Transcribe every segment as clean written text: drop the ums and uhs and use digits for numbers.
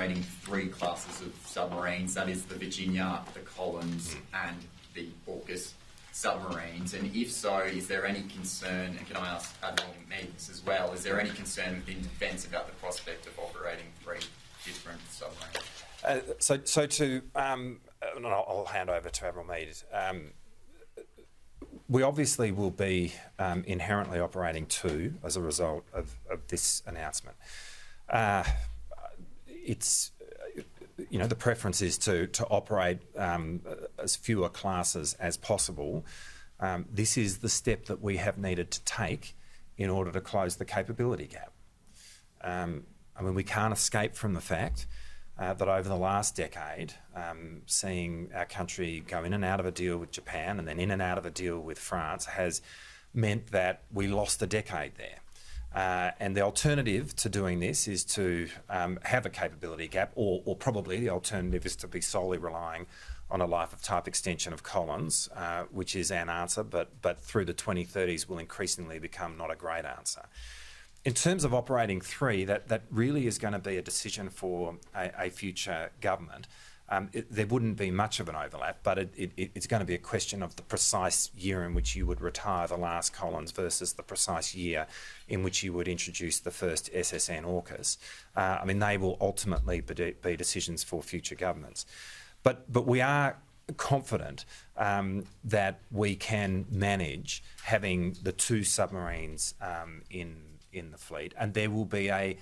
operating 3 classes of submarines, that is the Virginia, the Collins and the AUKUS submarines, and if so, is there any concern, and can I ask Admiral Meads as well, is there any concern within Defence about the prospect of operating 3 different submarines? I'll hand over to Admiral Mead. We obviously will be inherently operating 2 as a result of this announcement. The preference is to operate as fewer classes as possible. This is the step that we have needed to take in order to close the capability gap. We can't escape from the fact that over the last decade, seeing our country go in and out of a deal with Japan and then in and out of a deal with France has meant that we lost a decade there. And the alternative to doing this is to have a capability gap, or probably the alternative is to be solely relying on a life of type extension of Collins, which is an answer, but through the 2030s will increasingly become not a great answer. In terms of operating 3, that really is going to be a decision for a future government. There wouldn't be much of an overlap, but it's going to be a question of the precise year in which you would retire the last Collins versus the precise year in which you would introduce the first SSN AUKUS. They will ultimately be decisions for future governments. But we are confident that we can manage having the 2 submarines in the fleet, and there will be a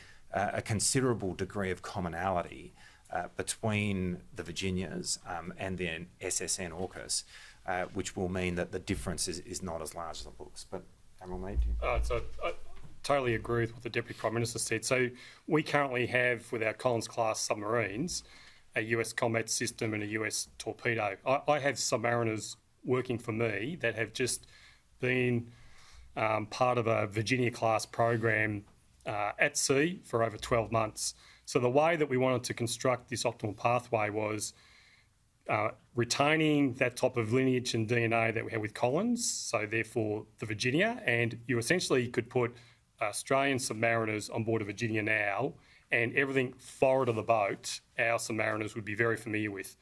considerable degree of commonality between the Virginias and the SSN AUKUS, which will mean that the difference is not as large as it looks. But Admiral Mead? So I totally agree with what the Deputy Prime Minister said. So we currently have, with our Collins-class submarines, a US combat system and a US torpedo. I have submariners working for me that have just been part of a Virginia-class program at sea for over 12 months. So the way that we wanted to construct this optimal pathway was retaining that type of lineage and DNA that we have with Collins, so therefore the Virginia, and you essentially could put Australian submariners on board a Virginia now, and everything forward of the boat, our submariners would be very familiar with.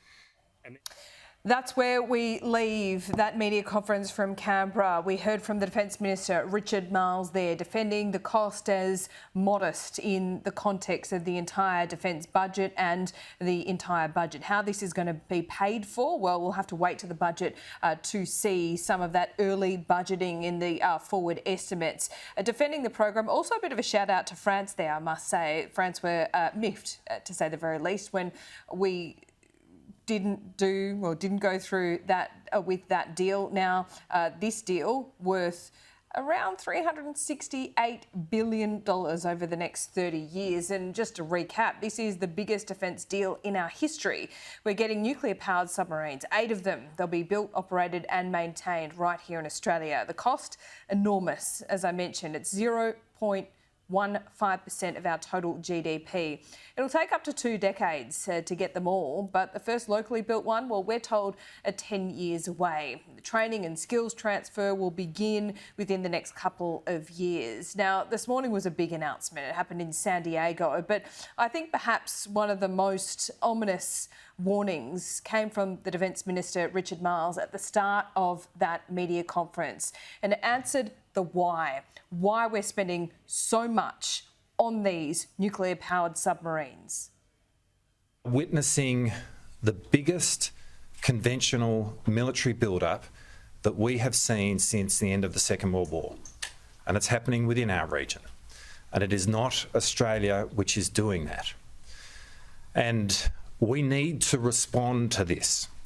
That's where we leave that media conference from Canberra. We heard from the Defence Minister Richard Marles there, defending the cost as modest in the context of the entire defence budget and the entire budget. How this is going to be paid for, well, we'll have to wait to the budget to see some of that early budgeting in the forward estimates. Defending the program, also a bit of a shout out to France there, I must say. France were miffed, to say the very least, when we didn't go through that with that deal. Now, this deal worth around $368 billion over the next 30 years. And just to recap, this is the biggest defence deal in our history. We're getting nuclear-powered submarines, 8 of them. They'll be built, operated and maintained right here in Australia. The cost, enormous, as I mentioned. It's 0.15% of our total GDP. It'll take up to 2 decades to get them all, but the first locally built one, well, we're told 10 years away. The training and skills transfer will begin within the next couple of years. Now, this morning was a big announcement. It happened in San Diego, but I think perhaps one of the most ominous warnings came from the Defence Minister Richard Marles at the start of that media conference, and it answered the why we're spending so much on these nuclear-powered submarines. Witnessing the biggest conventional military build-up that we have seen since the end of the Second World War, and it's happening within our region. And it is not Australia which is doing that. And we need to respond to this.